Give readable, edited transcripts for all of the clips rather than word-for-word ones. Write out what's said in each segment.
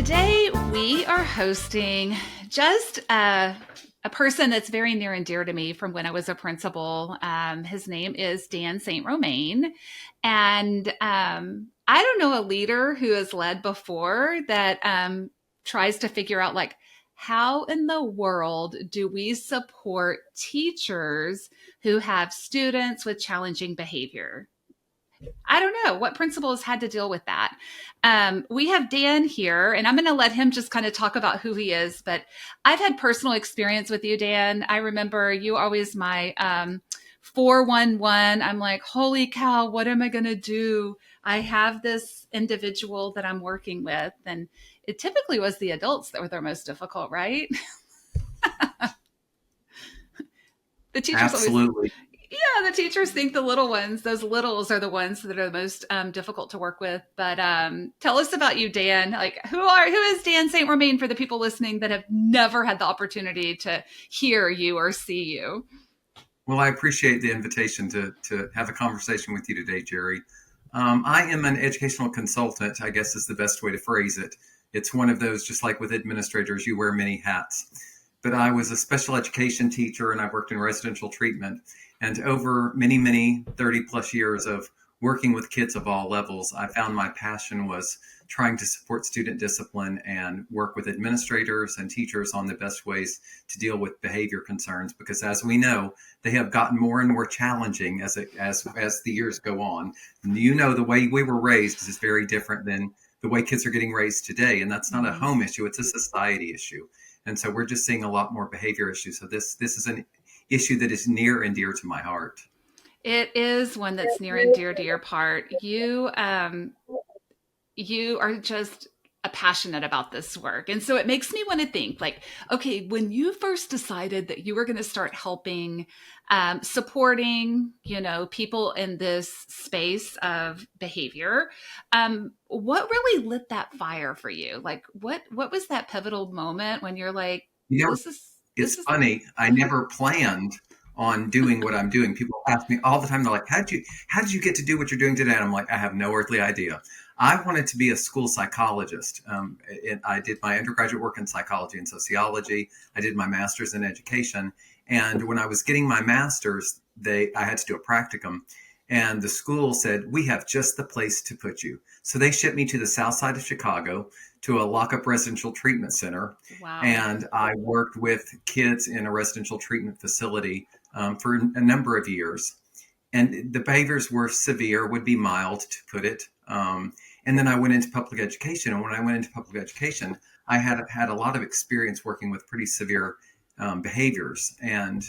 Today we are hosting just a person that's very near and dear to me from when I was a principal. His name is Dan St. Romain. And I don't know a leader who has led before that tries to figure out, like, how in the world do we support teachers who have students with challenging behavior? I don't know what principals had to deal with that. We have Dan here, and I'm going to let him just kind of talk about who he is. But I've had personal experience with you, Dan. I remember you always my 411. I'm like, holy cow, what am I going to do? I have this individual that I'm working with, and it typically was the adults that were the most difficult, right? The teachers always, Absolutely. yeah, the teachers think the little ones, those littles are the ones that are the most difficult to work with. But tell us about you, Dan. Like, who is Dan St. Romain for the people listening that have never had the opportunity to hear you or see you? Well, I appreciate the invitation to have a conversation with you today, Jerry. I am an educational consultant, I guess is the best way to phrase it. It's one of those, just like with administrators, you wear many hats. But I was a special education teacher and I worked in residential treatment. And over many 30 plus years of working with kids of all levels, I found my passion was trying to support student discipline and work with administrators and teachers on the best ways to deal with behavior concerns. Because as we know, they have gotten more and more challenging as the years go on. And you know, the way we were raised is very different than the way kids are getting raised today. And that's not a home issue, it's a society issue. And so we're just seeing a lot more behavior issues. So this is an issue that is near and dear to my heart. It is one that's near and dear to your part. You are just passionate about this work. And so it makes me want to think, like, okay, when you first decided that you were going to start helping, supporting, people in this space of behavior, what really lit that fire for you? Like, what was that pivotal moment when you're like, You know, this is, this it's is, funny. I never planned on doing what I'm doing. People ask me all the time, they're like, how did you get to do what you're doing today? And I'm like, I have no earthly idea. I wanted to be a school psychologist. I did my undergraduate work in psychology and sociology. I did my master's in education. And when I was getting my master's, I had to do a practicum. And the school said, we have just the place to put you. So they shipped me to the south side of Chicago to a lockup residential treatment center. wow. And I worked with kids in a residential treatment facility for a number of years. And the behaviors were severe, would be mild to put it. And then I went into public education. And when I went into public education, I had a lot of experience working with pretty severe behaviors. And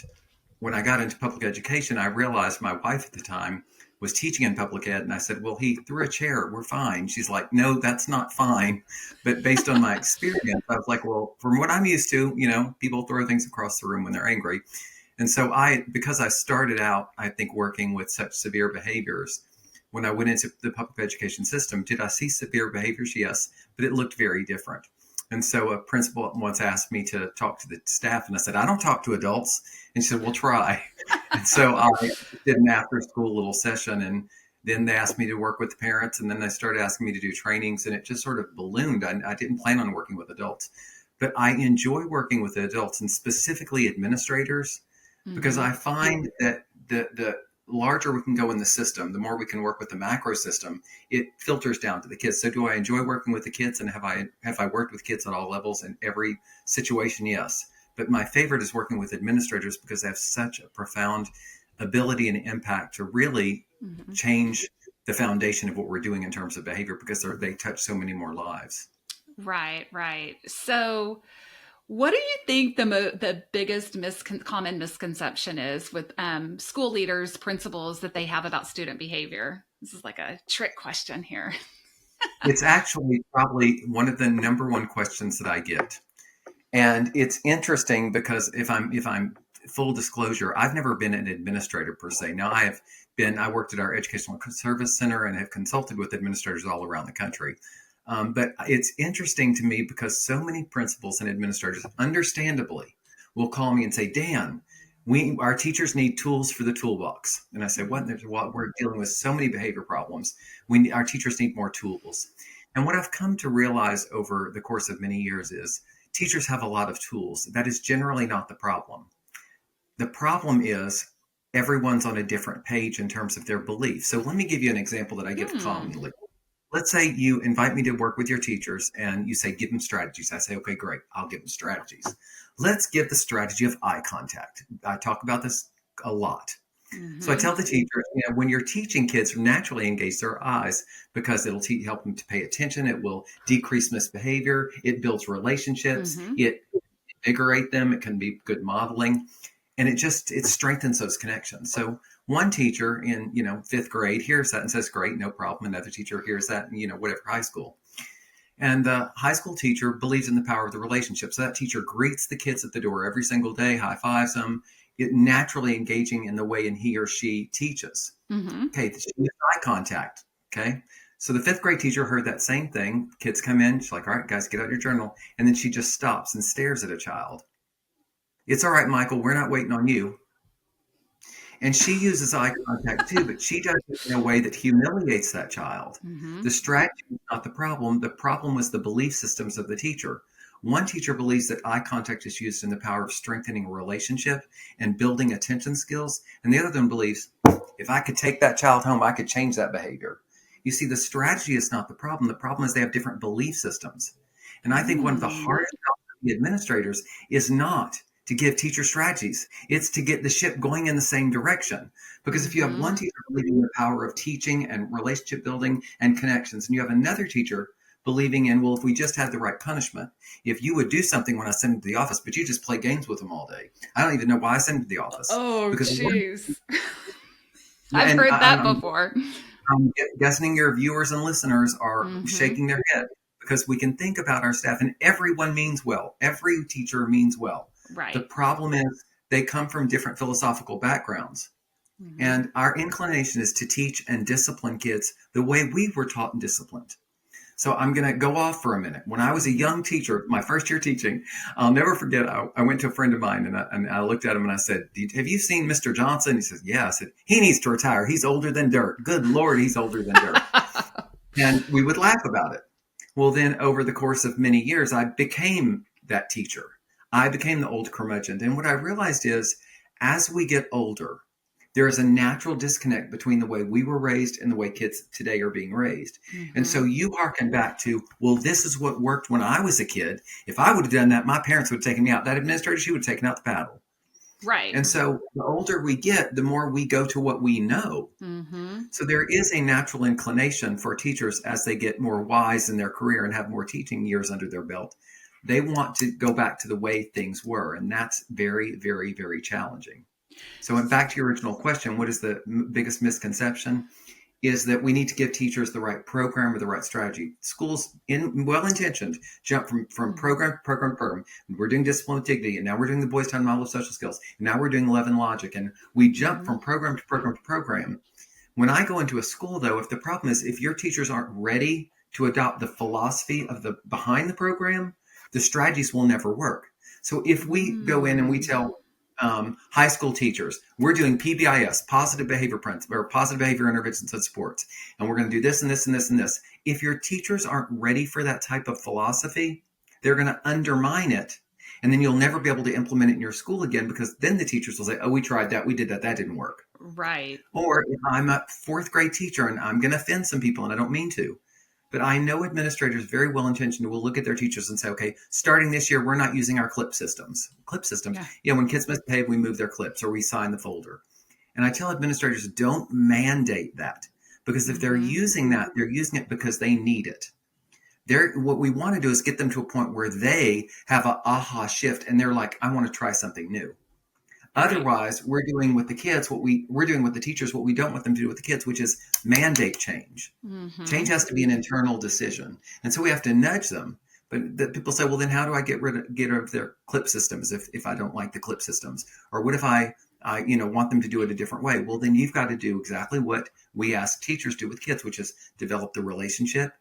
when I got into public education, I realized my wife at the time was teaching in public ed. And I said, well, he threw a chair. We're fine. She's like, no, that's not fine. But based on my experience, I was like, well, from what I'm used to, people throw things across the room when they're angry. And so because I started out, I think, working with such severe behaviors, when I went into the public education system, did I see severe behaviors? Yes, but it looked very different. And so a principal once asked me to talk to the staff, and I said, I don't talk to adults. And she said, well, try. And so I did an after school little session, and then they asked me to work with the parents, and then they started asking me to do trainings, and it just sort of ballooned. I didn't plan on working with adults, but I enjoy working with adults and specifically administrators, because I find that the larger we can go in the system, the more we can work with the macro system, it filters down to the kids. So do I enjoy working with the kids? And have I worked with kids at all levels in every situation? Yes. But my favorite is working with administrators because they have such a profound ability and impact to really change the foundation of what we're doing in terms of behavior, because they touch so many more lives. Right. So what do you think the biggest common misconception is with school leaders, principals, that they have about student behavior? This is like a trick question here. It's actually probably one of the number one questions that I get. And it's interesting because if I'm full disclosure, I've never been an administrator per se. Now I worked at our educational service center and have consulted with administrators all around the country. But it's interesting to me because so many principals and administrators, understandably, will call me and say, Dan, our teachers need tools for the toolbox. And I say, what? We're dealing with so many behavior problems. Our teachers need more tools. And what I've come to realize over the course of many years is teachers have a lot of tools. That is generally not the problem. The problem is everyone's on a different page in terms of their beliefs. So let me give you an example that I give Hmm. commonly. Let's say you invite me to work with your teachers and you say, give them strategies. I say, okay, great. I'll give them strategies. Let's give the strategy of eye contact. I talk about this a lot. So I Hmm. tell the teachers, when you're teaching kids naturally engage their eyes because it'll help them to pay attention. It will decrease misbehavior. It builds relationships. Hmm. It invigorate them. It can be good modeling, and it strengthens those connections. So one teacher in fifth grade hears that and says, "Great, no problem." Another teacher hears that, in, whatever high school, and the high school teacher believes in the power of the relationship. So that teacher greets the kids at the door every single day, high fives them, it naturally engaging in the way in he or she teaches. Hmm. Okay, she makes eye contact. Okay. So the fifth grade teacher heard that same thing. Kids come in, she's like, all right, guys, get out your journal. And then she just stops and stares at a child. It's all right, Michael, we're not waiting on you. And she uses eye contact too, but she does it in a way that humiliates that child. Hmm. The strategy is not the problem. The problem was the belief systems of the teacher. One teacher believes that eye contact is used in the power of strengthening a relationship and building attention skills. And the other one believes if I could take that child home, I could change that behavior. You see, the strategy is not the problem. The problem is they have different belief systems. And I think one of the Mm. hardest jobs of the administrators is not to give teacher strategies. It's to get the ship going in the same direction. Because if you have Hmm. one teacher believing in the power of teaching and relationship building and connections, and you have another teacher believing in, well, if we just had the right punishment, if you would do something when I send them to the office, but you just play games with them all day. I don't even know why I send them to the office. Oh, Because one, jeez. I've and heard I, that I'm before. I'm guessing your viewers and listeners are Hmm. shaking their head because we can think about our staff and everyone means well. Every teacher means well. The Right. problem is they come from different philosophical backgrounds. Hmm. And our inclination is to teach and discipline kids the way we were taught and disciplined. So I'm going to go off for a minute. When I was a Hmm. young teacher, my first year teaching, I'll never forget. I went to a friend of mine and I looked at him and I said, Have you seen Mr. Johnson? He says, yeah. I said, he needs to retire. He's older than dirt. Good Lord, he's older than dirt. And we would laugh about it. Well, then over the course of many years, I became that teacher. I became the old curmudgeon. And what I realized is as we get older, there is a natural disconnect between the way we were raised and the way kids today are being raised. And so Hmm. you hearken back to, well, this is what worked when I was a kid. If I would have done that, my parents would have taken me out. That administrator, she would have taken out the paddle. Right. And so the older we get, the more we go to what we know. Hmm. So there is a natural inclination for teachers as they get more wise in their career and have more teaching years under their belt. They want to go back to the way things were. And that's very, very, very challenging. So, back to your original question, what is the biggest misconception? Is that we need to give teachers the right program or the right strategy. Schools, in well-intentioned, jump from Hmm. program to program to program. We're doing discipline with dignity, and now we're doing the Boys Town Model of Social Skills, and now we're doing love and logic, and we jump Hmm. from program to program to program. When I go into a school, though, if the problem is if your teachers aren't ready to adopt the philosophy of the behind the program, the strategies will never work. So if we go in and we Mm. tell high school teachers, we're doing PBIS, positive behavior principles, or positive behavior interventions and supports, and we're going to do this and this and this and this. If your teachers aren't ready for that type of philosophy, they're going to undermine it. And then you'll never be able to implement it in your school again because then the teachers will say, oh, we tried that, we did that, that didn't work. Right. Or if I'm a fourth grade teacher and I'm going to offend some people and I don't mean to, but I know administrators very well intentioned will look at their teachers and say, okay, starting this year, we're not using our clip systems. Clip systems, Yeah. when kids misbehave, we move their clips or we sign the folder. And I tell administrators, don't mandate that because if they're Hmm. using that, they're using it because they need it. What we want to do is get them to a point where they have a aha shift and they're like, I want to try something new. Right. Otherwise, we're doing with the kids we're doing with the teachers what we don't want them to do with the kids, which is mandate change. Change Hmm. has to be an internal decision, and so we have to nudge them. But people say, well, then how do I get rid of their clip systems if I don't like the clip systems, or what if I want them to do it a different way? Well, then you've got to do exactly what we ask teachers do with kids, which is develop the relationship,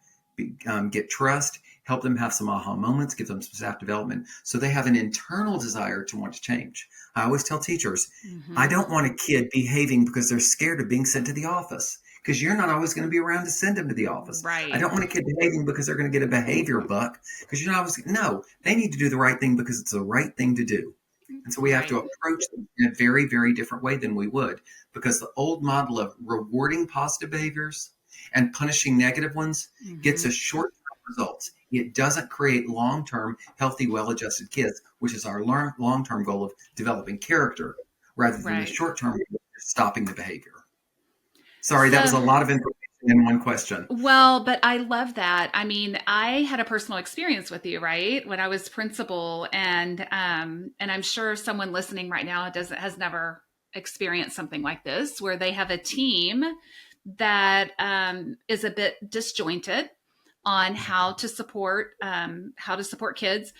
get trust, help them have some aha moments, give them some staff development, so they have an internal desire to want to change. I always tell teachers, I Hmm. don't want a kid behaving because they're scared of being sent to the office. because you're not always going to be around to send them to the office. I Right. don't want a kid behaving because they're going to get a behavior buck because you're not always, no, they need to do the right thing because it's the right thing to do. And so we have to Right. approach them in a very, very different way than we would, because the old model of rewarding positive behaviors and punishing negative ones gets Hmm. us short-term results. It doesn't create long-term, healthy, well-adjusted kids, which is our long-term goal of developing character, rather than the Right. short-term stopping the behavior. Sorry, that was So, a lot of information in one question. well, but I love that. I mean, I had a personal experience with you, right? When I was principal, and I'm sure someone listening right now doesn't has never experienced something like this, where they have a team that is a bit disjointed on how to support kids.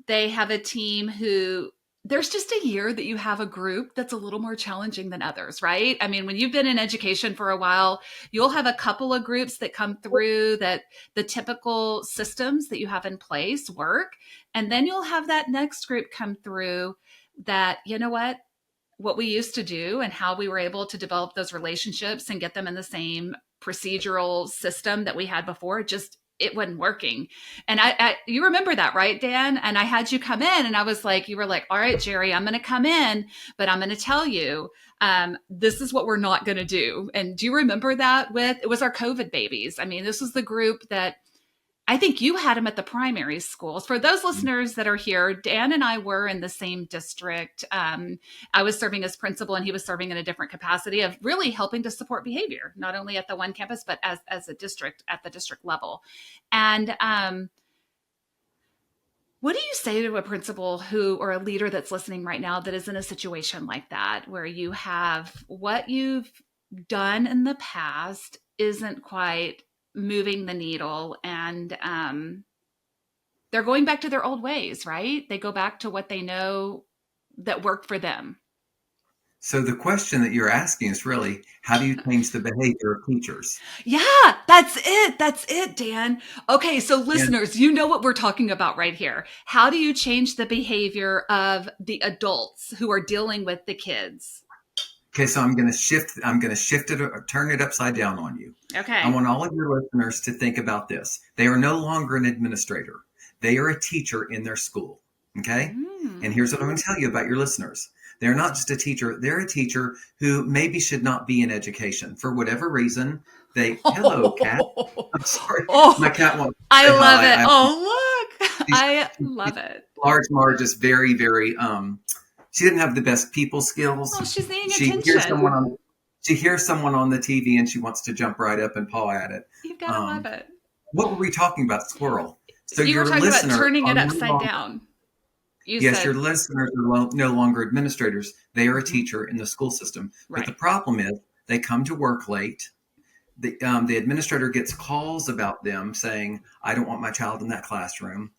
They have a team who there's just a year that you have a group that's a little more challenging than others, right? I mean, when you've been in education for a while, you'll have a couple of groups that come through that the typical systems that you have in place work. And then you'll have that next group come through that, you know what we used to do and how we were able to develop those relationships and get them in the same procedural system that we had before, just it wasn't working. And you remember that, right, Dan? And I had you come in and I was like, you were like, all right, Jerry, I'm going to come in, but I'm going to tell you, this is what we're not going to do. And do you remember that? It was our COVID babies. I mean, this was the group that I think you had him at the primary schools. For those listeners that are here, Dan and I were in the same district. I was serving as principal, and he was serving in a different capacity of really helping to support behavior, not only at the one campus, but as a district at the district level. And what do you say to a principal or a leader that's listening right now that is in a situation like that, where you have what you've done in the past isn't quite moving the needle, and they're going back to their old ways, right? They go back to what they know that worked for them. So the question that you're asking is really, how do you change the behavior of teachers? Yeah, that's it. That's it, Dan. Okay, so And listeners, you know what we're talking about right here. How do you change the behavior of the adults who are dealing with the kids? okay, so I'm going to shift. I'm going to shift it or turn it upside down on you. I Okay. want all of your listeners to think about this. They are no longer an administrator. They are a teacher in their school. Okay. And Mm. here's what I'm going to tell you about your listeners. They're not just a teacher. They're a teacher who maybe should not be in education for whatever reason. Hello, cat. I'm sorry. My Oh, cat wants I to say love it. hi. Oh, look. She's, I she's love it. large Marge is very, very, she didn't have the best people Oh, skills. she's needing She hears attention. someone on, she hears someone on the TV and she wants to jump right up and paw at it. You've got to love Um, it. what were we talking about? Squirrel. So You were your talking about listeners turning are it no upside longer, down. You yes, your said, listeners are no longer administrators. They are a mhm, teacher in the school system. But the right. problem is they come to work late. The administrator gets calls about them saying, I don't want my child in that classroom.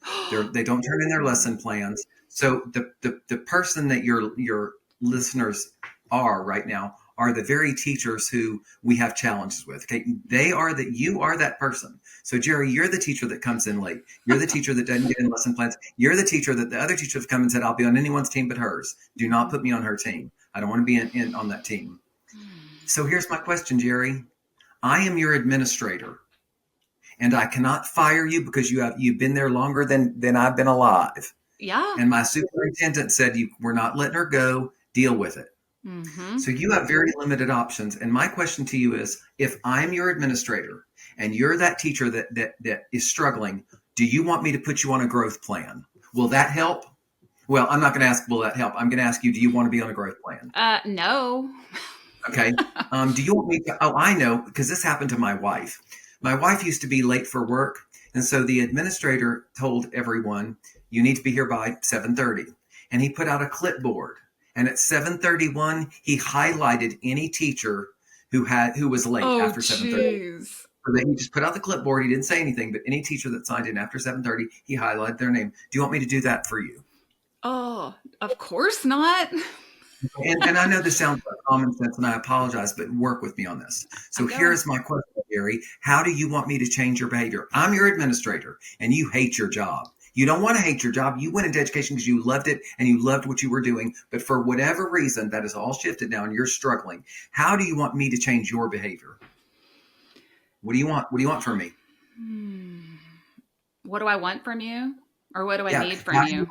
They don't turn in their lesson plans. So the person that your listeners are right now are the very teachers who we have challenges with. Okay, you are that person. So Jerry, you're the teacher that comes in late. You're the teacher that doesn't get in lesson plans. You're the teacher that the other teachers have come and said, I'll be on anyone's team but hers. Do not put me on her team. I don't want to be in on that team. So here's my question, Jerry. I am your administrator, and I cannot fire you because you've been there longer than I've been alive. Yeah. And my superintendent said we're not letting her go. Deal with it. Mm-hmm. So you have very limited options. And my question to you is, if I'm your administrator and you're that teacher that is struggling, do you want me to put you on a growth plan? Will that help? Well, I'm not going to ask, will that help? I'm going to ask you, do you want to be on a growth plan? No. Okay. Do you want me to? Oh, I know, because this happened to my wife. My wife used to be late for work. And so the administrator told everyone, you need to be here by 7:30. And he put out a clipboard. And at 7:31, he highlighted any teacher who was late Oh, after 7:30. jeez. So that he just put out the clipboard. He didn't say anything, but any teacher that signed in after 7:30, he highlighted their name. Do you want me to do that for you? Oh, of course not. And I know this sounds like common sense, and I apologize, but work with me on this. So I'm going. here's my question, Gary. How do you want me to change your behavior? I'm your administrator, and you hate your job. You don't want to hate your job. You went into education because you loved it and you loved what you were doing. But for whatever reason, that is all shifted now, and you're struggling. How do you want me to change your behavior? What do you want? What do you want from me? Hmm. What do I want from you? Or what do I Yeah. need from you?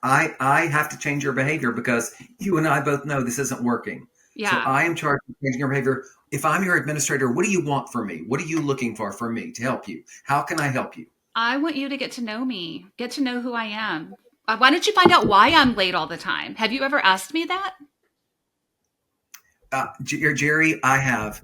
I have to change your behavior because you and I both know this isn't working. So Yeah. I am charged with changing your behavior. If I'm your administrator, what do you want from me? What are you looking for from me to help you? How can I help you? I want you to get to know me, get to know who I am. Why don't you find out why I'm late all the time? Have you ever asked me that? Jerry, I have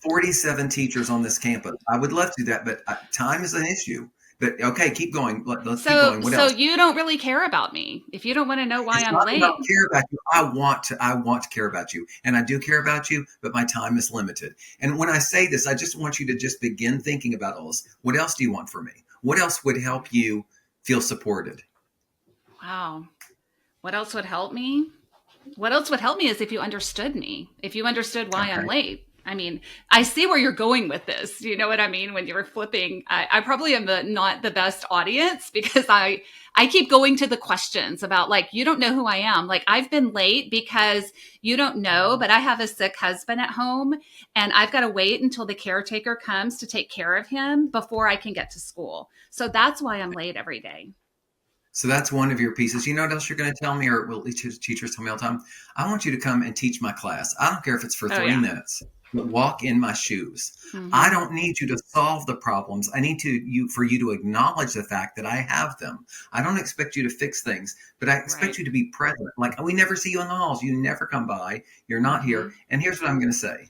47 teachers on this campus. I would love to do that, but time is an issue. But okay, keep going. Let's keep So, going. What so else? you don't really care about me. If you don't want to know why It's I'm not about late, care about you. I want to care about you. And I do care about you, but my time is limited. And when I say this, I just want you to just begin thinking about all this. What else do you want from me? What else would help you feel supported? wow. What else would help me? What else would help me is if you understood me, if you understood why I'm Okay. late. I mean, I see where you're going with this. You know what I mean? When you're flipping, I probably am not the best audience because I keep going to the questions about like, you don't know who I am. Like I've been late because you don't know, but I have a sick husband at home and I've got to wait until the caretaker comes to take care of him before I can get to school. So that's why I'm late every day. So that's one of your pieces. You know what else you're going to tell me, or will teachers tell me all the time? I want you to come and teach my class. I don't care if it's for Oh, three yeah. minutes, but walk in my shoes. I Mm-hmm. don't need you to solve the problems. I need for you to acknowledge the fact that I have them. I don't expect you to fix things, but I expect Right. you to be present. Like we never see you in the halls. You never come by. You're not Mm-hmm. here. And here's what I'm going to say.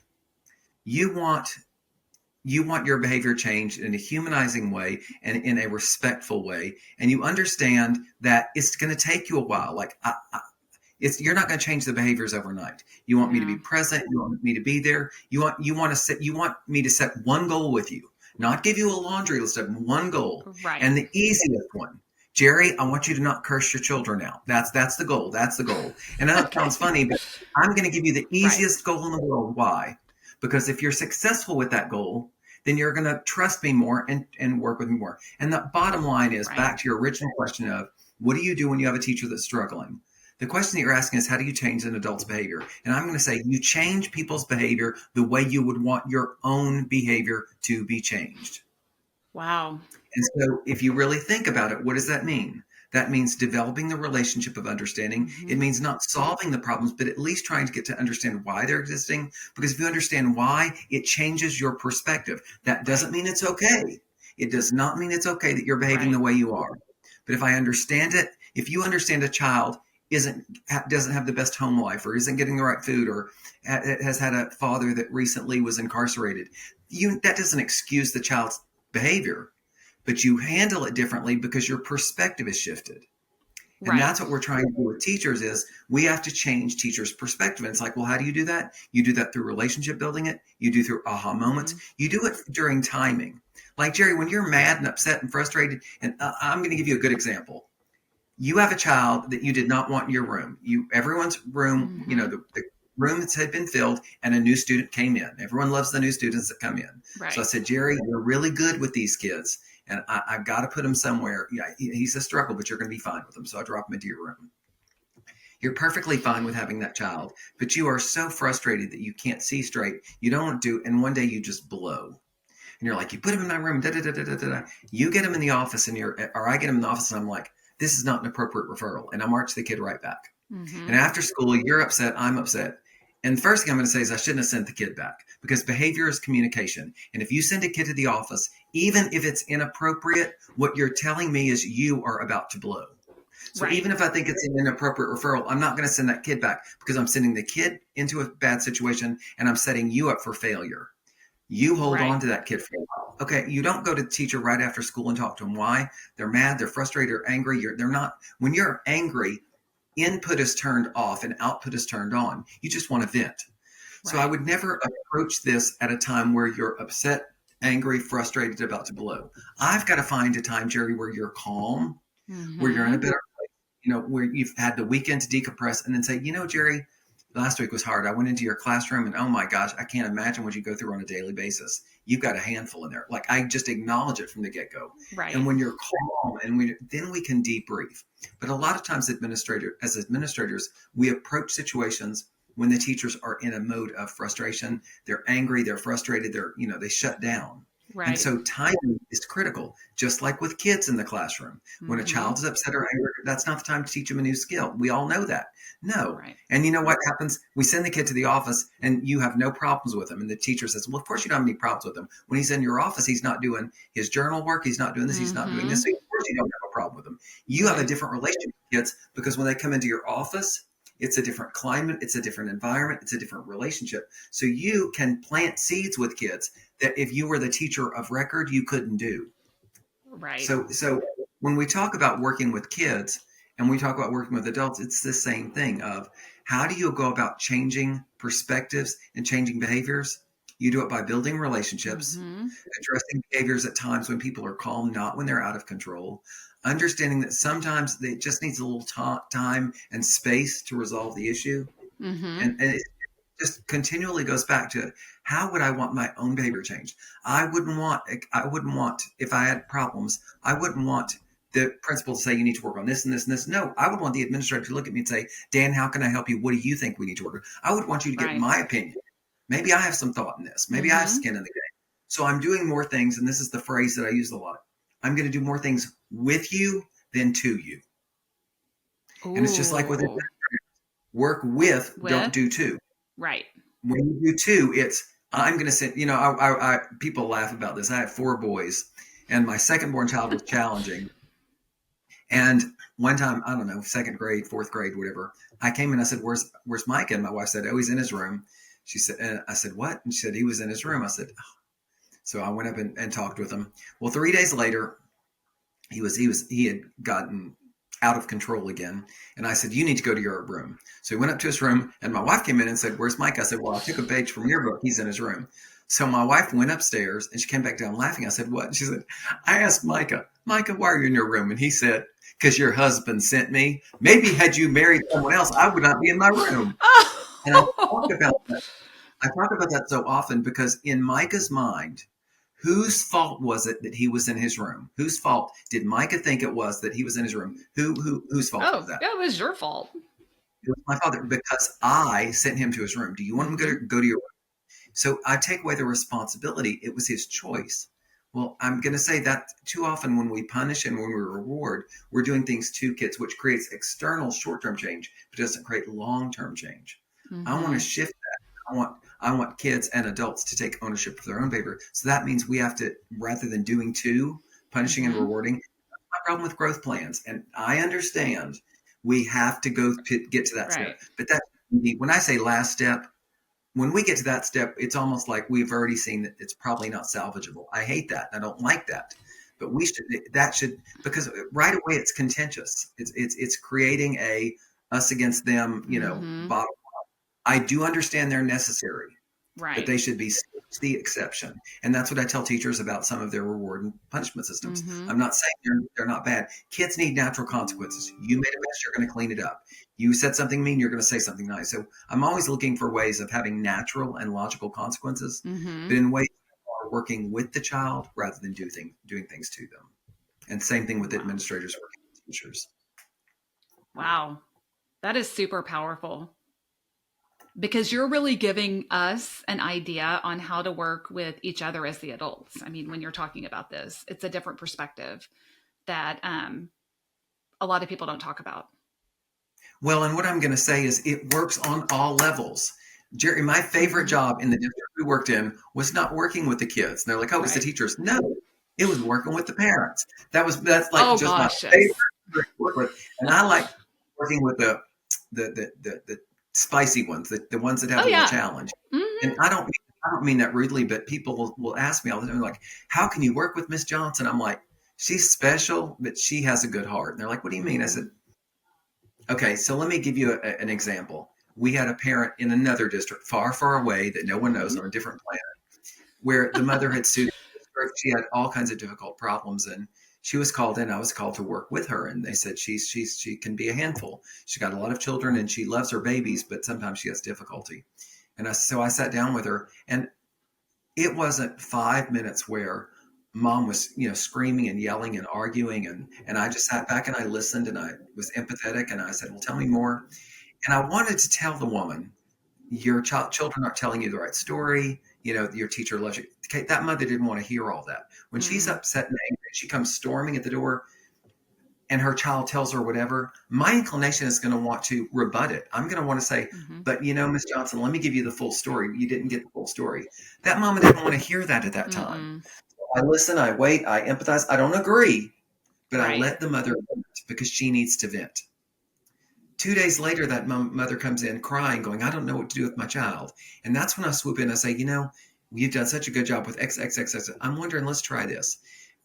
You want you want your behavior changed in a humanizing way and in a respectful way, and you understand that it's going to take you a while. It's you're not going to change the behaviors overnight. You want me to be Yeah. present. You want me to be there. You want me to set one goal with you, not give you a laundry list of one goal, Right. and the easiest one. Jerry, I want you to not curse your children out. That's the goal. That's the goal. And I know it sounds Okay. funny, but I'm going to give you the Right. easiest goal in the world. Why? Because if you're successful with that goal, then you're going to trust me more and work with me more. And the bottom line is Right. back to your original question of what do you do when you have a teacher that's struggling? The question that you're asking is how do you change an adult's behavior? And I'm going to say you change people's behavior the way you would want your own behavior to be changed. Wow. And so if you really think about it, what does that mean? That means developing the relationship of understanding. It Mm-hmm. means not solving the problems, but at least trying to get to understand why they're existing. Because if you understand why, it changes your perspective. That doesn't Right. mean it's okay. It does not mean it's okay that you're behaving the Right. way you are. But if I understand it, if you understand a child isn't doesn't have the best home life or isn't getting the right food or has had a father that recently was incarcerated, you that doesn't excuse the child's behavior, but you handle it differently because your perspective is shifted. And Right. that's what we're trying to do with teachers is we have to change teachers' perspective. And it's like, well, how do you do that? You do that through relationship building it. You do through aha moments. Mm-hmm. You do it during timing. Like Jerry, when you're mad and upset and frustrated, and I'm going to give you a good example. You have a child that you did not want in your room. Everyone's room, Mm-hmm. the room that had been filled and a new student came in. Everyone loves the new students that come in. So I Right. said, Jerry, you're really good with these kids and I've got to put him somewhere. Yeah, he's a struggle, but you're going to be fine with him. So I drop him into your room. You're perfectly fine with having that child, but you are so frustrated that you can't see straight. You don't want to, and one day you just blow. And you're like, you put him in my room, da da da da da da. You get him in the office, or I get him in the office, and I'm like, this is not an appropriate referral, and I march the kid right back. And Mm-hmm. after school, you're upset, I'm upset. And the first thing I'm going to say is I shouldn't have sent the kid back because behavior is communication. And if you send a kid to the office, even if it's inappropriate, what you're telling me is you are about to blow. So Right. even if I think it's an inappropriate referral, I'm not going to send that kid back because I'm sending the kid into a bad situation and I'm setting you up for failure. You hold Right. on to that kid for a while. Okay, you don't go to the teacher right after school and talk to them. Why? They're mad, they're frustrated, or angry. They're not. When you're angry, input is turned off and output is turned on. You just want to vent. So I Right. would never approach this at a time where you're upset, angry, frustrated, about to blow. I've got to find a time, Jerry, where you're calm, where you're in a Mm-hmm. better, where you've had the weekend to decompress and then say, Jerry, last week was hard. I went into your classroom and oh my gosh, I can't imagine what you go through on a daily basis. You've got a handful in there. Like I just acknowledge it from the get go. And Right. when you're calm and then we can debrief. But a lot of times as administrators, we approach situations when the teachers are in a mode of frustration. They're angry, they're frustrated, they shut down. And Right. so timing is critical, just like with kids in the classroom. When a Mm-hmm. child is upset or angry, that's not the time to teach them a new skill. We all know that. No. Right. And you know what happens? We send the kid to the office and you have no problems with him. And the teacher says, well, of course you don't have any problems with him. When he's in your office, he's not doing his journal work. He's not doing this. He's not doing Mm-hmm. this. So of course you don't have a problem with him. You have a Right. different relationship with kids because when they come into your office, it's a different climate. It's a different environment. It's a different relationship. So you can plant seeds with kids that if you were the teacher of record, you couldn't do. Right. So when we talk about working with kids and we talk about working with adults, it's the same thing of how do you go about changing perspectives and changing behaviors? You do it by building relationships, Mm-hmm. addressing behaviors at times when people are calm, not when they're out of control, understanding that sometimes it just needs a little time and space to resolve the issue. Mm-hmm. And it just continually goes back to how would I want my own behavior changed? I wouldn't want if I had problems, I wouldn't want the principal to say you need to work on this and this and this. No, I would want the administrator to look at me and say, Dan, how can I help you? What do you think we need to work on? I would want you to get Right. my opinion. Maybe I have some thought in this. Maybe I have Mm-hmm. skin in the game. So I'm doing more things, and this is the phrase that I use a lot. I'm going to do more things with you than to you. And it's just like with it, Ooh. work with, don't With. do to. Right. When you do two, it's I'm going to send. People laugh about this. I have 4 boys, and my second born child was challenging. And one time, I don't know, second grade, fourth grade, whatever, I came in. I said, "Where's Mike?" And my wife said, "Oh, he's in his room." She said, and I said, "What?" And she said, "He was in his room." I said, oh. So I went up and talked with him. Well, 3 days later, he had gotten out of control again. And I said, you need to go to your room. So he went up to his room and my wife came in and said, where's Mike? I said, well, I took a page from your book. He's in his room. So my wife went upstairs and she came back down laughing. I said, what? And she said, I asked Micah, why are you in your room? And he said, because your husband sent me. Maybe had you married someone else, I would not be in my room. And Oh. I talk about that so often because in Micah's mind, whose fault was it that he was in his room? Whose fault did Micah think it was that he was in his room? Whose fault was Oh, that? it was your fault. It was my father because I sent him to his room. Do you want him Mm-hmm. to go to your room? So I take away the responsibility. It was his choice. Well, I'm going to say that too often when we punish and when we reward, we're doing things to kids, which creates external short-term change, but doesn't create long-term change. I want to Mm-hmm. shift that. I want kids and adults to take ownership of their own behavior. So that means we have to, rather than doing to, punishing and Mm-hmm. rewarding, that's my problem with growth plans. And I understand we have to go to get to that step. Right. But that when I say last step, when we get to that step, it's almost like we've already seen that it's probably not salvageable. I hate that. I don't like that. But that should, because right away it's contentious. It's creating a us against them, Mm-hmm. bottom. I do understand they're necessary, but Right. they should be the exception. And that's what I tell teachers about some of their reward and punishment systems. Mm-hmm. I'm not saying they're not bad. Kids need natural consequences. You made a mess, you're going to clean it up. You said something mean, you're going to say something nice. So I'm always looking for ways of having natural and logical consequences, Mm-hmm. but in ways that are working with the child rather than doing things to them. And same thing with Wow. administrators working with teachers. Wow. That is super powerful because you're really giving us an idea on how to work with each other as the adults. I mean, when you're talking about this, it's a different perspective that a lot of people don't talk about. Well, and what I'm going to say is it works on all levels. Jerry, my favorite Mm-hmm. job in the district we worked in was not working with the kids. And they're like, oh, it's the Right. teachers. No, it was working with the parents. That's like Oh just my gosh, favorite yes. to work with. And I like working with the spicy ones, the ones that have Oh a little yeah. challenge. And Mm-hmm. I don't mean that rudely, but people will ask me all the time, like, how can you work with Miss Johnson? I'm like, she's special, but she has a good heart. And they're like, what do you mean? I Mm-hmm. said, okay, so let me give you an example. We had a parent in another district, far, far away, that no one knows Mm-hmm. on a different planet, where the mother had sued the district. She had all kinds of difficult problems, and she was called in. I was called to work with her, and they said she can be a handful. She got a lot of children, and she loves her babies, but sometimes she has difficulty. So I sat down with her, and it wasn't 5 minutes where mom was screaming and yelling and arguing, and I just sat back and I listened and I was empathetic and I said, well, tell me more. And I wanted to tell the woman Your children aren't telling you the right story. Your teacher loves you. Okay, that mother didn't want to hear all that. When she's Mm-hmm. upset and angry, she comes storming at the door and her child tells her whatever, my inclination is going to want to rebut it. I'm going to want to say, Mm-hmm. but Miss Johnson, let me give you the full story. You didn't get the full story. That mama didn't want to hear that at that time. Mm-mm. I listen, I wait, I empathize. I don't agree, but I Right. let the mother vent because she needs to vent. 2 days later, that mother comes in crying, going, I don't know what to do with my child. And that's when I swoop in. I say, you've done such a good job with X, X, X, X. I'm wondering, let's try this.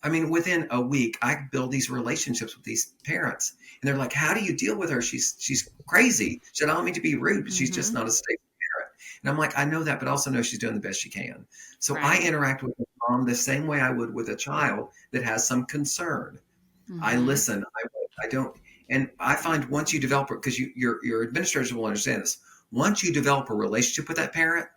I mean, within a week, I build these relationships with these parents. And they're like, how do you deal with her? She's crazy. She don't mean to be rude, but she's just Mm-hmm. not a stable parent. And I'm like, I know that, but also know she's doing the best she can. So I Right. interact with the mom the same way I would with a child that has some concern. I Mm-hmm. listen. I don't. And I find once you develop it, because your administrators will understand this. Once you develop a relationship with that parent,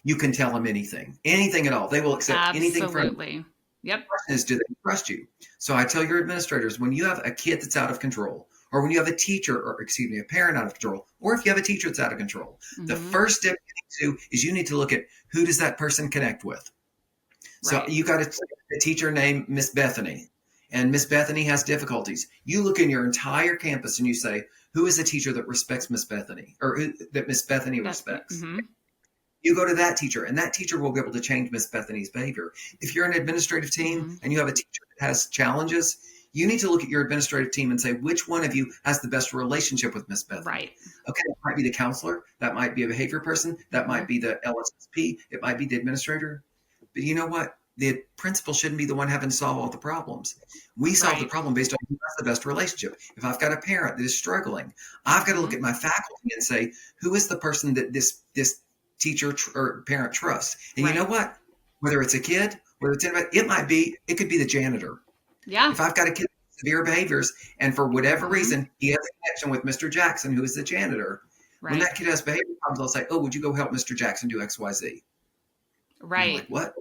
you can tell them anything at all. They will accept anything from you. Absolutely. Yep. The question is, do they trust you? So I tell your administrators, when you have a kid that's out of control, or when you have a teacher, or excuse me, a parent out of control, or if you have a teacher that's out of control, the Mm-hmm. first step you need to do is you need to look at who does that person connect with. So Right. you got a teacher named Miss Bethany, and Miss Bethany has difficulties. You look in your entire campus and you say, who is a teacher that respects Miss Bethany, or that Miss Bethany Bethany. respects? Mm-hmm. You go to that teacher, and that teacher will be able to change Miss Bethany's behavior. If you're an administrative team Mm-hmm. and you have a teacher that has challenges, you need to look at your administrative team and say, which one of you has the best relationship with Miss Bethany? Right. Okay, it might be the counselor, that might be a behavior person, that Mm-hmm. might be the LSSP, it might be the administrator. But you know what? The principal shouldn't be the one having to solve all the problems. We solve the Right. problem based on who has the best relationship. If I've got a parent that is struggling, I've got to look Mm-hmm. at my faculty and say, who is the person that this teacher or parent trusts? And you know Right. what? Whether it's a kid, whether it's anybody, it could be the janitor. Yeah. If I've got a kid with severe behaviors, and for whatever Mm-hmm. reason he has a connection with Mr. Jackson, who is the janitor, when Right. that kid has behavior problems, I'll say, "Oh, would you go help Mr. Jackson do X, Y, Z?" And they're Right. like, "What?"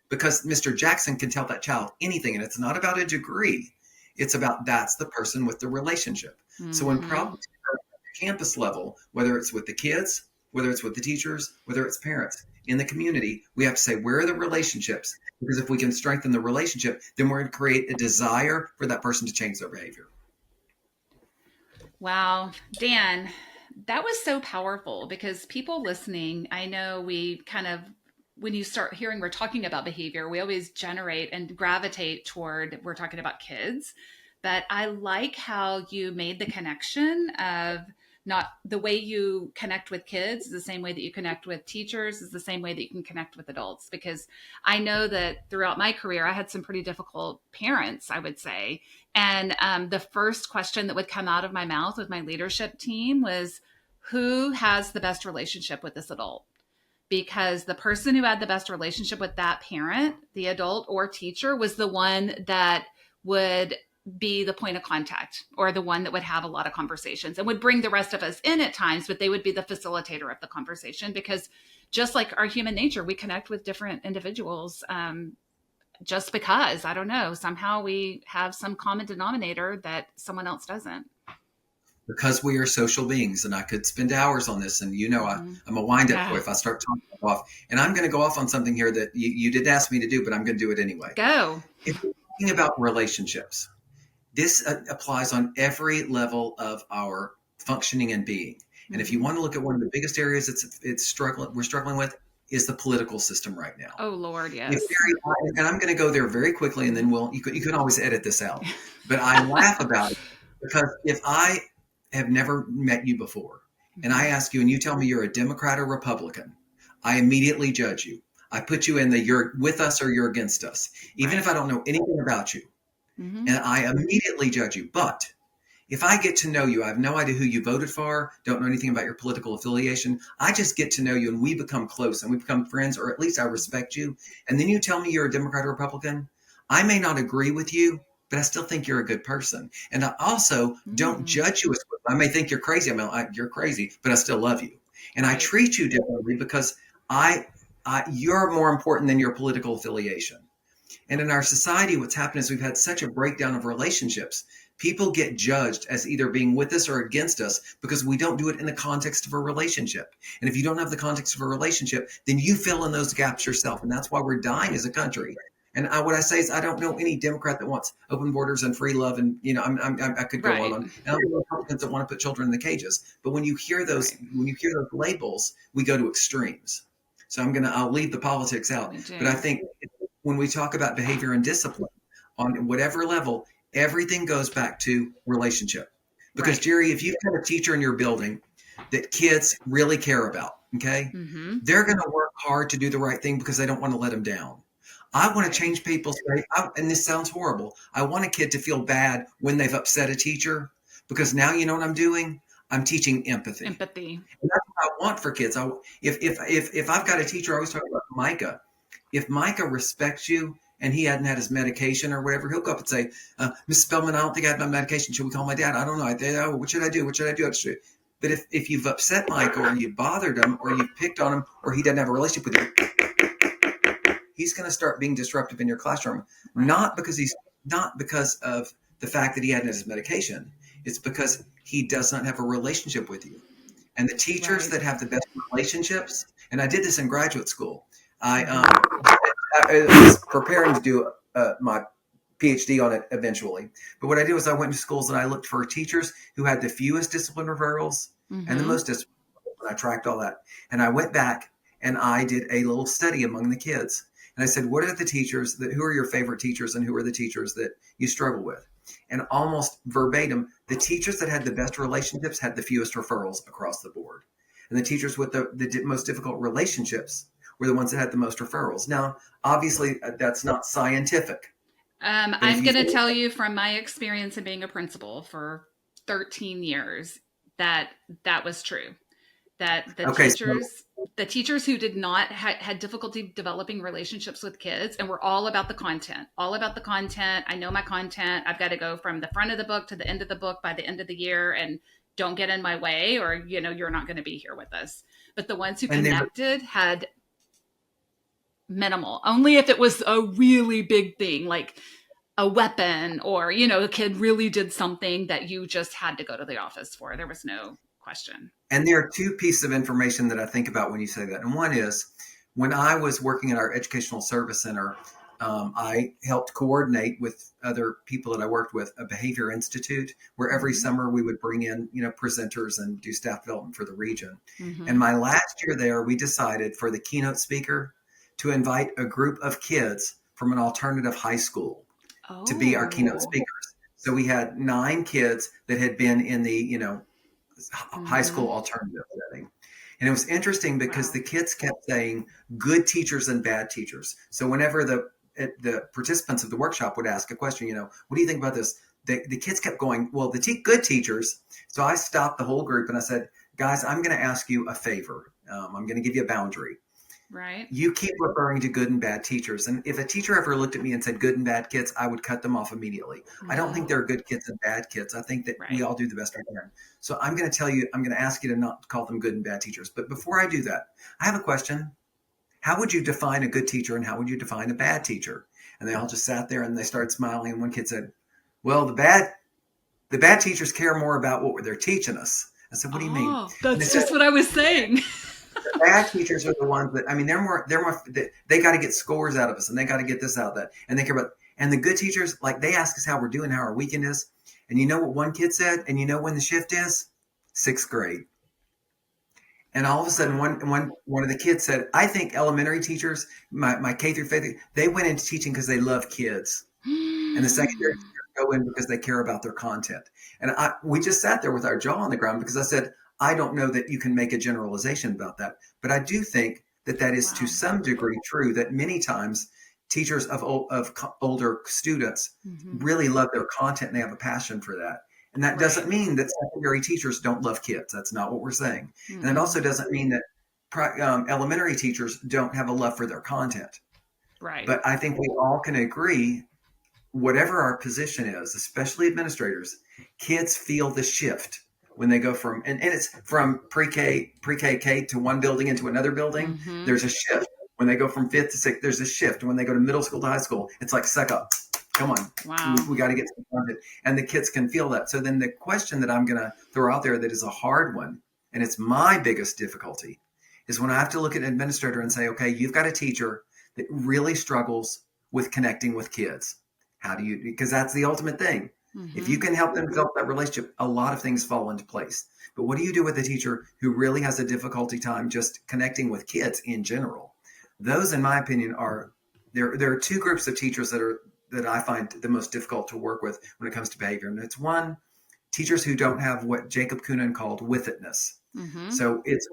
Because Mr. Jackson can tell that child anything, and it's not about a degree. It's about that's the person with the relationship. So when Mm-hmm. problems are at the campus level, whether it's with the kids, whether it's with the teachers, whether it's parents in the community, we have to say, where are the relationships? Because if we can strengthen the relationship, then we're going to create a desire for that person to change their behavior. Wow. Dan, that was so powerful because people listening, I know we kind of, when you start hearing we're talking about behavior, we always generate and gravitate toward we're talking about kids. But I like how you made the connection of not the way you connect with kids is the same way that you connect with teachers, is the same way that you can connect with adults. Because I know that throughout my career, I had some pretty difficult parents, I would say, and the first question that would come out of my mouth with my leadership team was, who has the best relationship with this adult? Because the person who had the best relationship with that parent, the adult or teacher, was the one that would be the point of contact or the one that would have a lot of conversations and would bring the rest of us in at times, but they would be the facilitator of the conversation because just like our human nature, we connect with different individuals just because, I don't know, somehow we have some common denominator that someone else doesn't. Because we are social beings, and I could spend hours on this. And Mm-hmm. I'm a wind-up boy. Yeah. If I start talking, I'm off. And I'm going to go off on something here that you didn't ask me to do, but I'm going to do it anyway. Go. If we're talking about relationships, this applies on every level of our functioning and being. And if you Mm-hmm. want to look at one of the biggest areas we're struggling with, is the political system right now. Oh, Lord, If yes. and I'm going to go there very quickly, and then you can always edit this out. But I laugh about it because if I have never met you before, and I Mm-hmm. ask you, and you tell me you're a Democrat or Republican, I immediately judge you. I put you in the you're with us or you're against us, even if Right. I don't know anything about you, Mm-hmm. and I immediately judge you. But if I get to know you, I have no idea who you voted for, don't know anything about your political affiliation. I just get to know you and we become close and we become friends, or at least I respect you. And then you tell me you're a Democrat or Republican. I may not agree with you, but I still think you're a good person. And I also don't Mm. judge you as I may think you're crazy. You're crazy, but I still love you. And I Right. treat you differently because I, you're more important than your political affiliation. And in our society, what's happened is we've had such a breakdown of relationships people get judged as either being with us or against us because we don't do it in the context of a relationship. And if you don't have the context of a relationship, then you fill in those gaps yourself. And that's why we're dying as a country. And what I say is, I don't know any Democrat that wants open borders and free love, and I could go on. Right. And I don't know Republicans that want to put children in the cages. But when you hear those, Right. labels, we go to extremes. So I'll leave the politics out. We do. But I think when we talk about behavior and discipline on whatever level, everything goes back to relationship. Because Right. Jerry, if you've got a teacher in your building that kids really care about, okay, Mm-hmm. they're going to work hard to do the right thing because they don't want to let them down. I want Right. to change people's way. And this sounds horrible. I want a kid to feel bad when they've upset a teacher, because now you know what I'm doing? I'm teaching empathy. Empathy. And that's what I want for kids. If I've got a teacher, I always talk about Micah. If Micah respects you and he hadn't had his medication or whatever, he'll go up and say, Mrs. Spellman, I don't think I have my medication. Should we call my dad? I don't know. What should I do? What should I do? But if you've upset Michael or you bothered him or you've picked on him or he doesn't have a relationship with you, he's going to start being disruptive in your classroom. Right. Not because of the fact that he hadn't had his medication. It's because he does not have a relationship with you. And the teachers Right. that have the best relationships, and I did this in graduate school. I was preparing to do my PhD on it eventually. But what I did was I went to schools and I looked for teachers who had the fewest discipline referrals and the Mm-hmm. most discipline. And I tracked all that. And I went back and I did a little study among the kids. And I said, what are the teachers who are your favorite teachers and who are the teachers that you struggle with? And almost verbatim, the teachers that had the best relationships had the fewest referrals across the board. And the teachers with the most difficult relationships were the ones that had the most referrals. Now, obviously, that's not scientific. I'm going to tell you from my experience in being a principal for 13 years that was true. That the teachers who did not had difficulty developing relationships with kids and were all about the content. I know my content. I've got to go from the front of the book to the end of the book by the end of the year, and don't get in my way, or you're not going to be here with us. But the ones who connected had minimal. Only if it was a really big thing, like a weapon, or a kid really did something that you just had to go to the office for. There was no question. And there are two pieces of information that I think about when you say that. And one is, when I was working at our educational service center, I helped coordinate with other people that I worked with a behavior institute where every summer we would bring in, presenters and do staff development for the region. Mm-hmm. And my last year there, we decided for the keynote speaker to invite a group of kids from an alternative high school to be our keynote speakers. So we had 9 kids that had been in the, high school alternative setting. And it was interesting because the kids kept saying good teachers and bad teachers. So whenever the participants of the workshop would ask a question, what do you think about this? The kids kept going, well, good teachers. So I stopped the whole group and I said, guys, I'm going to ask you a favor. I'm going to give you a boundary. Right. You keep referring to good and bad teachers. And if a teacher ever looked at me and said good and bad kids, I would cut them off immediately. I don't think there are good kids and bad kids. I think that we all do the best we can. So I'm going to ask you to not call them good and bad teachers. But before I do that, I have a question. How would you define a good teacher and how would you define a bad teacher? And they all just sat there and they started smiling. And one kid said, well, the bad teachers care more about what they're teaching us. I said, what do you mean? That's just what I was saying. The bad teachers are the ones that, they're more, they got to get scores out of us and they got to get this out of that. And they care about, and the good teachers, like, they ask us how we're doing, how our weekend is. And you know what one kid said? And you know when the shift is? 6th grade. And all of a sudden, one of the kids said, I think elementary teachers, my K through 5th, they went into teaching because they love kids. And the secondary teachers go in because they care about their content. And we just sat there with our jaw on the ground because I said, I don't know that you can make a generalization about that. But I do think that is to some degree true, that many times teachers of older students really love their content and they have a passion for that. And that doesn't mean that secondary teachers don't love kids. That's not what we're saying. And it also doesn't mean that elementary teachers don't have a love for their content. Right. But I think we all can agree, whatever our position is, especially administrators, kids feel the shift when they go from, and it's from pre-K to one building into another building. There's a shift. When they go from 5th to 6th, there's a shift. When they go to middle school to high school, it's like suck up. Come on, Wow. we got to get some content. And the kids can feel that. So then the question that I'm going to throw out there that is a hard one, and it's my biggest difficulty, is when I have to look at an administrator and say, okay, you've got a teacher that really struggles with connecting with kids. How do you, because that's the ultimate thing. If you Mm-hmm. can help them develop that relationship, a lot of things fall into place. But what do you do with a teacher who really has a difficulty time just connecting with kids in general? Those, in my opinion, are there are two groups of teachers that I find the most difficult to work with when it comes to behavior. And it's one, teachers who don't have what Jacob Kunin called with itness. Mm-hmm. So it's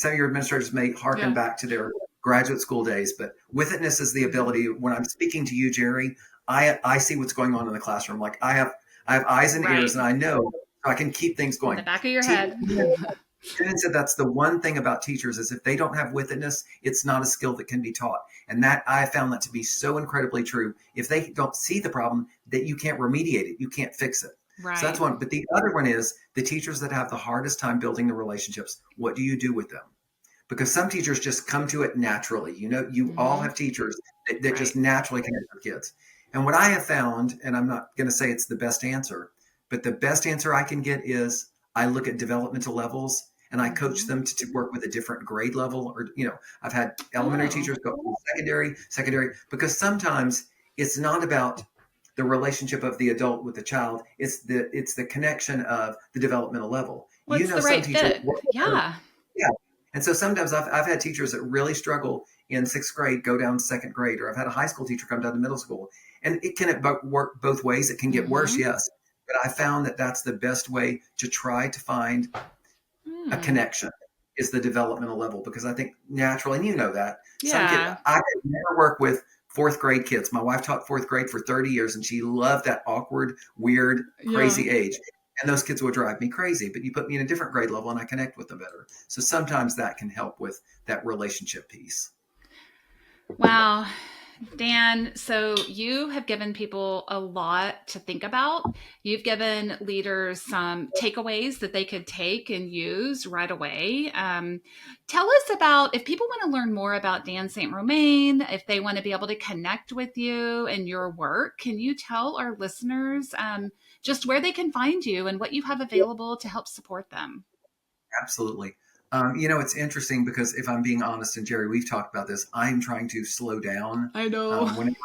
some of your administrators may harken Yeah. back to their graduate school days, but with itness is the Mm-hmm. ability. When I'm speaking to you, Jerry, I see what's going on in the classroom. Like I have eyes and ears, Right. and I know I can keep things In the going. back of your Te- head. Kunin said that's the one thing about teachers is if they don't have with itness, it's not a skill that can be taught. And that I found that to be so incredibly true. If they don't see the problem, that you can't remediate it, you can't fix it. So that's Right. one. But the other one is the teachers that have the hardest time building the relationships. What do you do with them? Because some teachers just come to it naturally. You know, you all Mm-hmm. have teachers that just Right. naturally connect with kids. And what I have found, and I'm not going to say it's the best answer, but the best answer I can get is I look at developmental levels and I coach Mm-hmm. them to work with a different grade level. Or, I've had elementary Oh. teachers go to secondary, because sometimes it's not about the relationship of the adult with the child. It's the connection of the developmental level. What's the Some right teachers fit? work better. Yeah. Yeah. And so sometimes I've had teachers that really struggle in sixth grade go down to second grade, or I've had a high school teacher come down to middle school. And it can work both ways. It can get worse, Mm-hmm. yes. But I found that that's the best way to try to find a Hmm. connection is the developmental level, because I think naturally, and you know that some kid, Yeah. I could never work with fourth grade kids. My wife taught fourth grade for 30 years and she loved that awkward, weird, Yeah. crazy age. And those kids would drive me crazy, but you put me in a different grade level and I connect with them better. So sometimes that can help with that relationship piece. Wow. Dan, so you have given people a lot to think about. You've given leaders some takeaways that they could take and use right away. Tell us about if people want to learn more about Dan St. Romain, if they want to be able to connect with you and your work, can you tell our listeners just where they can find you and what you have available to help support them? Absolutely. It's interesting because if I'm being honest, and Jerry, we've talked about this, I'm trying to slow down. I know. Whenever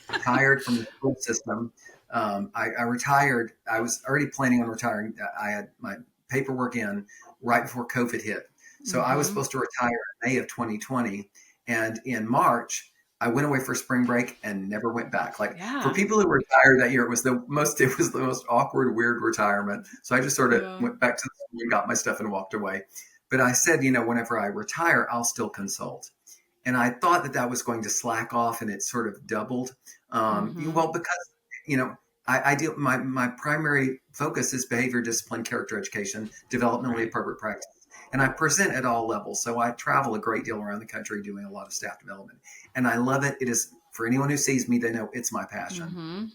I retired from the school system, I retired. I was already planning on retiring. I had my paperwork in right before COVID hit. So I was Mm-hmm. supposed to retire in May of 2020. And in March, I went away for spring break and never went back. Like for Yeah. people who retired that year, it was the most awkward, weird retirement. So I just sort of Yeah. went back to the school and got my stuff and walked away. But I said, whenever I retire, I'll still consult. And I thought that that was going to slack off, and it sort of doubled. Mm-hmm. Well, because you know, I do my primary focus is behavior, discipline, character education, developmentally Right. appropriate practice, and I present at all levels. So I travel a great deal around the country doing a lot of staff development, and I love it. It is for anyone who sees me, they know it's my passion. Mm-hmm.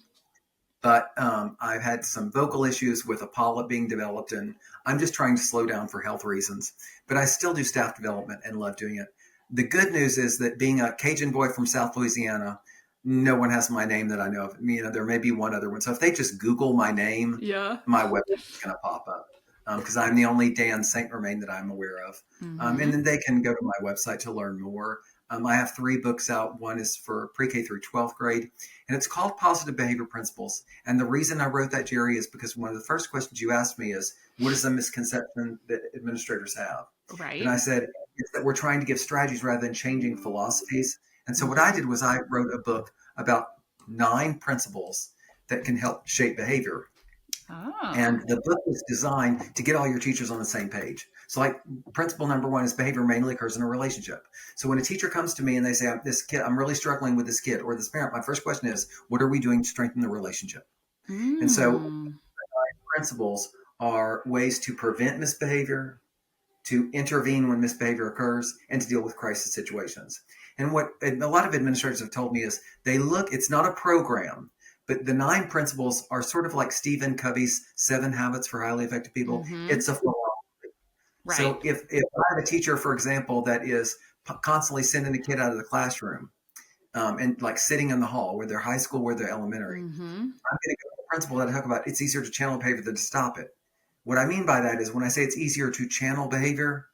But I've had some vocal issues with a polyp being developed, and I'm just trying to slow down for health reasons. But I still do staff development and love doing it. The good news is that being a Cajun boy from South Louisiana, no one has my name that I know of. There may be one other one. So if they just Google my name, Yeah. my website's going to pop up because I'm the only Dan Saint Romain that I'm aware of. And Mm-hmm. then they can go to my website to learn more. I have 3 books out. One is for pre-K through 12th grade, and it's called Positive Behavior Principles. And the reason I wrote that, Jerry, is because one of the first questions you asked me is, what is the misconception that administrators have? And Right. I said, it's that we're trying to give strategies rather than changing philosophies. And so what I Mm-hmm. did was I wrote a book about 9 principles that can help shape behavior. Oh. And the book was designed to get all your teachers on the same page. So, like, principle number 1 is behavior mainly occurs in a relationship. So, when a teacher comes to me and they say, I'm really struggling with this kid or this parent, my first question is, what are we doing to strengthen the relationship? And so, Mm. principles are ways to prevent misbehavior, to intervene when misbehavior occurs, and to deal with crisis situations. And what a lot of administrators have told me is it's not a program, but the 9 principles are sort of like Stephen Covey's 7 Habits for Highly Effective People. Mm-hmm. It's a philosophy. So Right. if I have a teacher, for example, that is constantly sending a kid out of the classroom, and like sitting in the hall, whether they're high school, whether they're elementary. Mm-hmm. I'm going to go to the principal that I talk about. It's easier to channel behavior than to stop it. What I mean by that is when I say it's easier to channel behavior,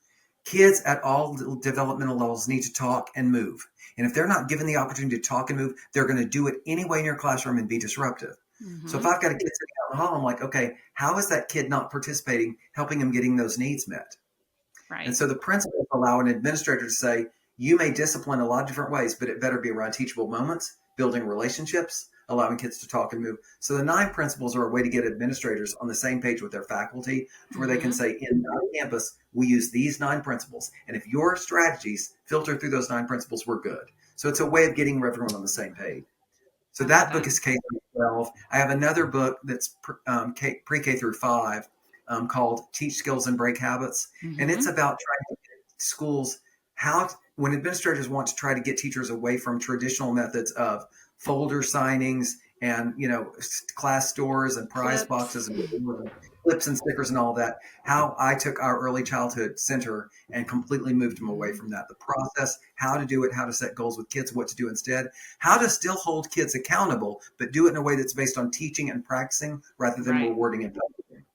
kids at all developmental levels need to talk and move. And if they're not given the opportunity to talk and move, they're going to do it anyway in your classroom and be disruptive. So if Mm-hmm. I've got a kid sitting out in the hall, I'm like, okay, how is that kid not participating, helping him getting those needs met? And Right. so the principals allow an administrator to say, you may discipline a lot of different ways, but it better be around teachable moments, building relationships, allowing kids to talk and move. So the 9 principles are a way to get administrators on the same page with their faculty to where they can Mm-hmm. say, in our campus, we use these 9 principles. And if your strategies filter through those 9 principles, we're good. So it's a way of getting everyone on the same page. So I love that it. book is K through 12. I have another book that's pre-K through 5 called Teach Skills and Break Habits. And it's Mm-hmm. about trying to get schools when administrators want to try to get teachers away from traditional methods of folder signings and class stores and prize Clips. boxes and clips and stickers and all that, how I took our early childhood center and completely moved them away Mm-hmm. from that. The process, how to do it, how to set goals with kids, what to do instead, how to still hold kids accountable, but do it in a way that's based on teaching and practicing rather than Right. rewarding and punishing.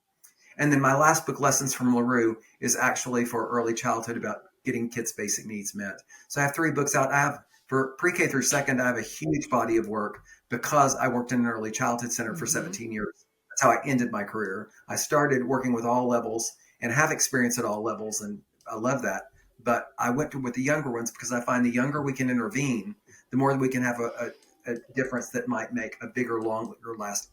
And then my last book, Lessons from LaRue, is actually for early childhood about getting kids' basic needs met. So I have 3 books out. I have for pre-K through second, I have a huge body of work because I worked in an early childhood center for Mm-hmm. 17 years. That's how I ended my career. I started working with all levels and have experience at all levels, and I love that. But I went with the younger ones because I find the younger we can intervene, the more we can have a difference that might make a bigger, longer last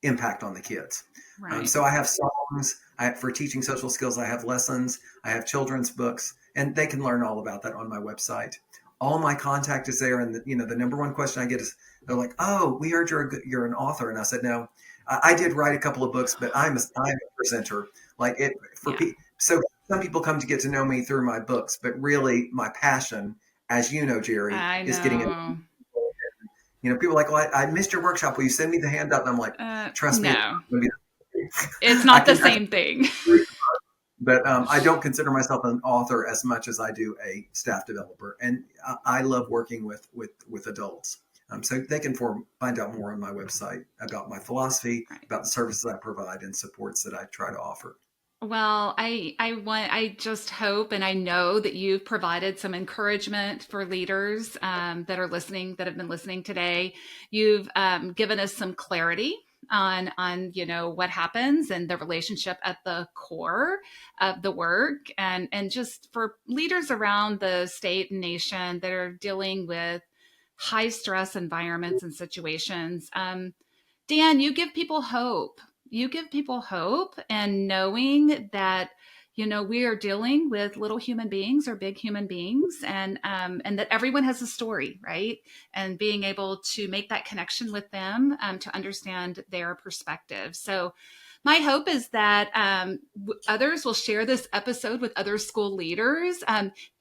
impact on the kids. Right. So I have songs for teaching social skills. I have lessons. I have children's books, and they can learn all about that on my website. All my contact is there, and the number one question I get is they're like, "Oh, we heard you're an author," and I said, "No, I did write a couple of books, but I'm a presenter. Like it for Yeah. so some people come to get to know me through my books, but really my passion, as you know, Jerry, I is getting in. know. People are like, well, I missed your workshop. Will you send me the handout? And I'm like, trust me, No, it's it's I not the can same thing. but I don't consider myself an author as much as I do a staff developer, and I love working with adults. So they can find out more on my website about my philosophy, Right. about the services I provide, and supports that I try to offer. Well, I just hope and I know that you've provided some encouragement for leaders that are listening, that have been listening today. You've given us some clarity on what happens and the relationship at the core of the work, and just for leaders around the state and nation that are dealing with high stress environments and situations. Dan, you give people hope. You give people hope, and knowing that we are dealing with little human beings or big human beings, and that everyone has a story, right? And being able to make that connection with them, to understand their perspective. So my hope is that others will share this episode with other school leaders,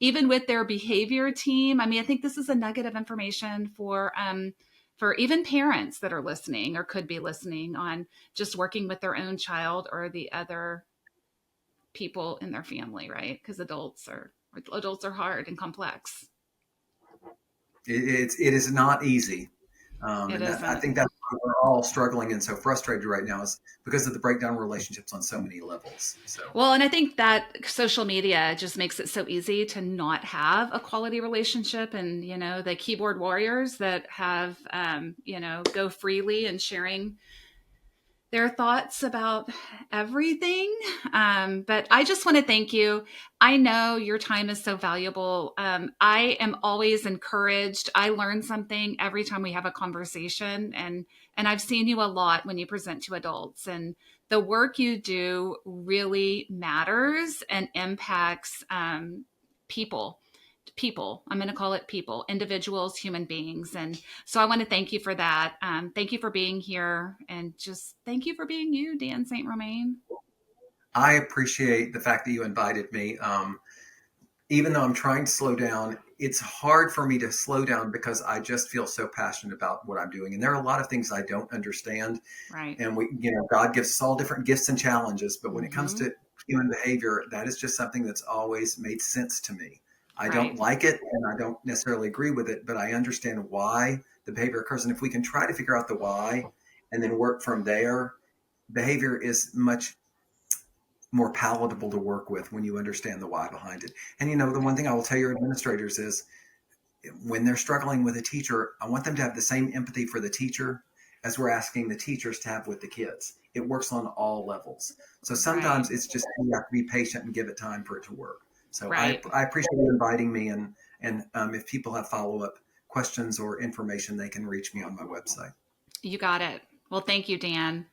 even with their behavior team. I mean, I think this is a nugget of information for even parents that are listening or could be listening on just working with their own child or the other people in their family, right? Because adults are hard and complex. It is not easy, It and that I isn't. think that's why we're all struggling and so frustrated right now is because of the breakdown of relationships on so many levels. So Well, and I think that social media just makes it so easy to not have a quality relationship. And, the keyboard warriors that have, go freely and sharing their thoughts about everything. But I just want to thank you. I know your time is so valuable. I am always encouraged. I learn something every time we have a conversation, and I've seen you a lot when you present to adults, and the work you do really matters and impacts people. People, I'm going to call it people, individuals, human beings. And so I want to thank you for that. Thank you for being here, and just thank you for being you, Dan St. Romain. I appreciate the fact that you invited me. Even though I'm trying to slow down, it's hard for me to slow down because I just feel so passionate about what I'm doing. And there are a lot of things I don't understand. Right. And God gives us all different gifts and challenges. But when it comes Mm-hmm. to human behavior, that is just something that's always made sense to me. I don't Right. like it and I don't necessarily agree with it, but I understand why the behavior occurs. And if we can try to figure out the why and then work from there, behavior is much more palatable to work with when you understand the why behind it. And the one thing I will tell your administrators is when they're struggling with a teacher, I want them to have the same empathy for the teacher as we're asking the teachers to have with the kids. It works on all levels. So Right. sometimes it's just you have to be patient and give it time for it to work. So Right. I appreciate you inviting me, and if people have follow up questions or information, they can reach me on my website. You got it. Well, thank you, Dan.